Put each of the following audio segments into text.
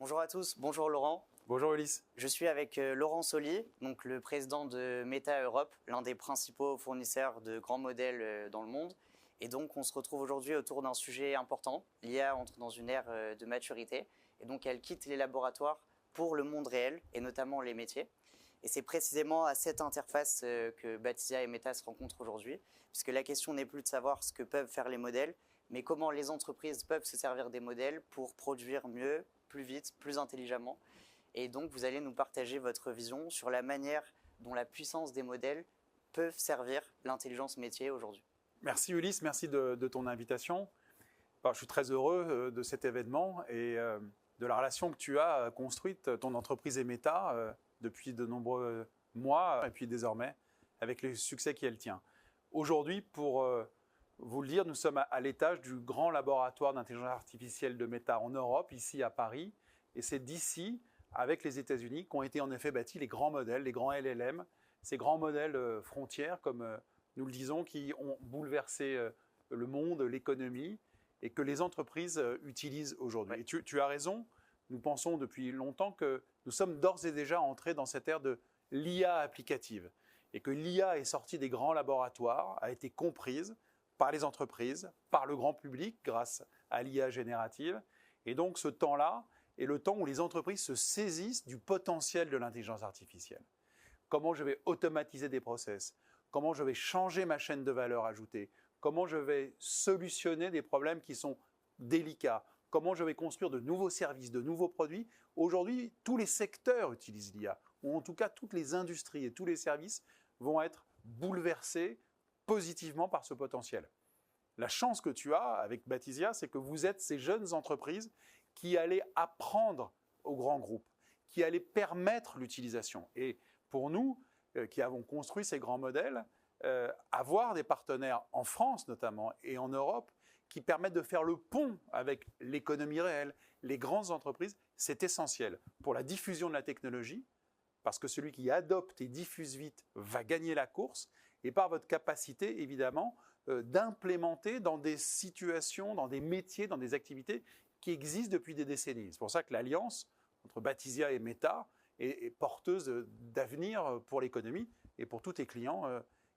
Bonjour à tous, bonjour Laurent. Bonjour Ulysse. Je suis avec Laurent Soli, donc le président de Meta Europe, l'un des principaux fournisseurs de grands modèles dans le monde. Et donc on se retrouve aujourd'hui autour d'un sujet important. L'IA entre dans une ère de maturité et donc elle quitte les laboratoires pour le monde réel et notamment les métiers. Et c'est précisément à cette interface que Baptisia et Meta se rencontrent aujourd'hui, puisque la question n'est plus de savoir ce que peuvent faire les modèles, mais comment les entreprises peuvent se servir des modèles pour produire mieux, plus vite, plus intelligemment. Et donc, vous allez nous partager votre vision sur la manière dont la puissance des modèles peuvent servir l'intelligence métier aujourd'hui. Merci Ulysse, merci de ton invitation. Je suis très heureux de cet événement et de la relation que tu as construite, ton entreprise et Meta, depuis de nombreux mois et puis désormais avec le succès qu'elle tient. Aujourd'hui, pour vous le dire, nous sommes à l'étage du grand laboratoire d'intelligence artificielle de Meta en Europe, ici à Paris. Et c'est d'ici, avec les États-Unis, qu'ont été en effet bâtis les grands modèles, les grands LLM, ces grands modèles frontières, comme nous le disons, qui ont bouleversé le monde, l'économie, et que les entreprises utilisent aujourd'hui. Ouais. Et tu as raison, nous pensons depuis longtemps que nous sommes d'ores et déjà entrés dans cette ère de l'IA applicative, et que l'IA est sortie des grands laboratoires, a été comprise par les entreprises, par le grand public, grâce à l'IA générative. Et donc ce temps-là est le temps où les entreprises se saisissent du potentiel de l'intelligence artificielle. Comment je vais automatiser des process? Comment je vais changer ma chaîne de valeur ajoutée? Comment je vais solutionner des problèmes qui sont délicats? Comment je vais construire de nouveaux services, de nouveaux produits? Aujourd'hui, tous les secteurs utilisent l'IA, ou en tout cas toutes les industries et tous les services vont être bouleversés positivement par ce potentiel. La chance que tu as avec Baptisia, c'est que vous êtes ces jeunes entreprises qui allaient apprendre aux grands groupes, qui allaient permettre l'utilisation. Et pour nous, qui avons construit ces grands modèles, avoir des partenaires en France notamment et en Europe qui permettent de faire le pont avec l'économie réelle, les grandes entreprises, c'est essentiel pour la diffusion de la technologie, parce que celui qui adopte et diffuse vite va gagner la course, et par votre capacité, évidemment, d'implémenter dans des situations, dans des métiers, dans des activités qui existent depuis des décennies. C'est pour ça que l'alliance entre Baptisia et Meta est porteuse d'avenir pour l'économie et pour tous tes clients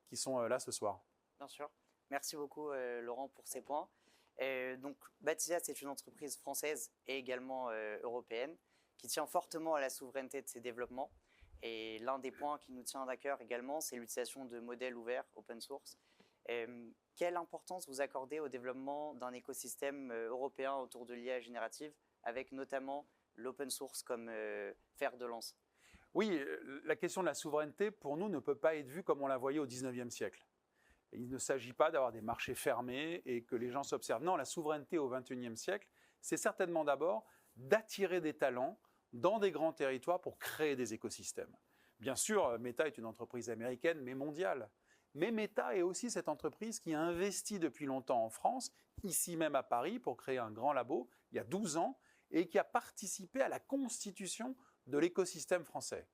qui sont là ce soir. Bien sûr. Merci beaucoup, Laurent, pour ces points. Donc, Baptisia, c'est une entreprise française et également européenne qui tient fortement à la souveraineté de ses développements. Et l'un des points qui nous tient à cœur également, c'est l'utilisation de modèles ouverts, open source. Quelle importance vous accordez au développement d'un écosystème européen autour de l'IA générative, avec notamment l'open source comme fer de lance? Oui, la question de la souveraineté, pour nous, ne peut pas être vue comme on la voyait au XIXe siècle. Il ne s'agit pas d'avoir des marchés fermés et que les gens s'observent. Non, la souveraineté au XXIe siècle, c'est certainement d'abord d'attirer des talents dans des grands territoires pour créer des écosystèmes. Bien sûr, Meta est une entreprise américaine, mais mondiale. Mais Meta est aussi cette entreprise qui a investi depuis longtemps en France, ici même à Paris, pour créer un grand labo, il y a 12 ans, et qui a participé à la constitution de l'écosystème français.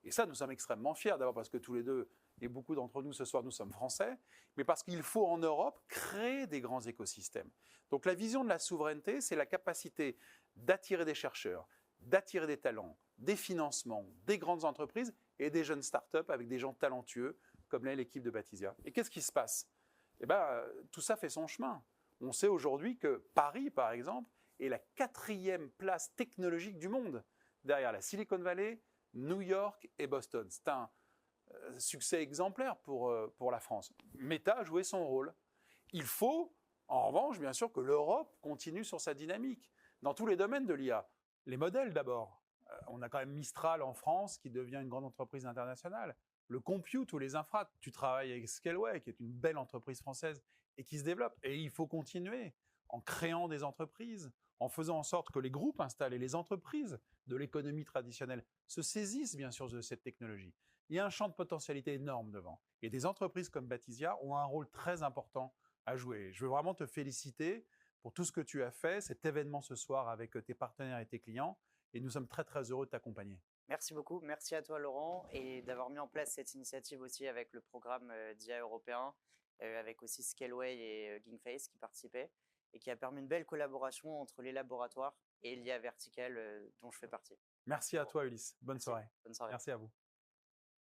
Et ça, nous sommes extrêmement fiers, d'abord parce que tous les deux, et beaucoup d'entre nous ce soir, nous sommes français, mais parce qu'il faut en Europe créer des grands écosystèmes. Donc la vision de la souveraineté, c'est la capacité d'attirer des chercheurs, d'attirer des talents, des financements, des grandes entreprises et des jeunes startups avec des gens talentueux, comme l'est l'équipe de Baptisia. Et qu'est-ce qui se passe? Tout ça fait son chemin. On sait aujourd'hui que Paris, par exemple, est la 4e place technologique du monde, derrière la Silicon Valley, New York et Boston. C'est un succès exemplaire pour la France. Meta a joué son rôle. Il faut, en revanche, bien sûr, que l'Europe continue sur sa dynamique, dans tous les domaines de l'IA. Les modèles d'abord. On a quand même Mistral en France qui devient une grande entreprise internationale. Le compute ou les infras. Tu travailles avec Scaleway, qui est une belle entreprise française et qui se développe. Et il faut continuer en créant des entreprises, en faisant en sorte que les groupes installés, les entreprises de l'économie traditionnelle se saisissent bien sûr de cette technologie. Il y a un champ de potentialité énorme devant. Et des entreprises comme Baptisia ont un rôle très important à jouer. Je veux vraiment te féliciter pour tout ce que tu as fait, cet événement ce soir avec tes partenaires et tes clients. Et nous sommes très, très heureux de t'accompagner. Merci beaucoup. Merci à toi, Laurent, et d'avoir mis en place cette initiative aussi avec le programme d'IA européen, avec aussi Scaleway et Gingface qui participaient, et qui a permis une belle collaboration entre les laboratoires et l'IA verticale dont je fais partie. Merci à toi, Ulysse. Bonne soirée. Bonne soirée. Merci à vous.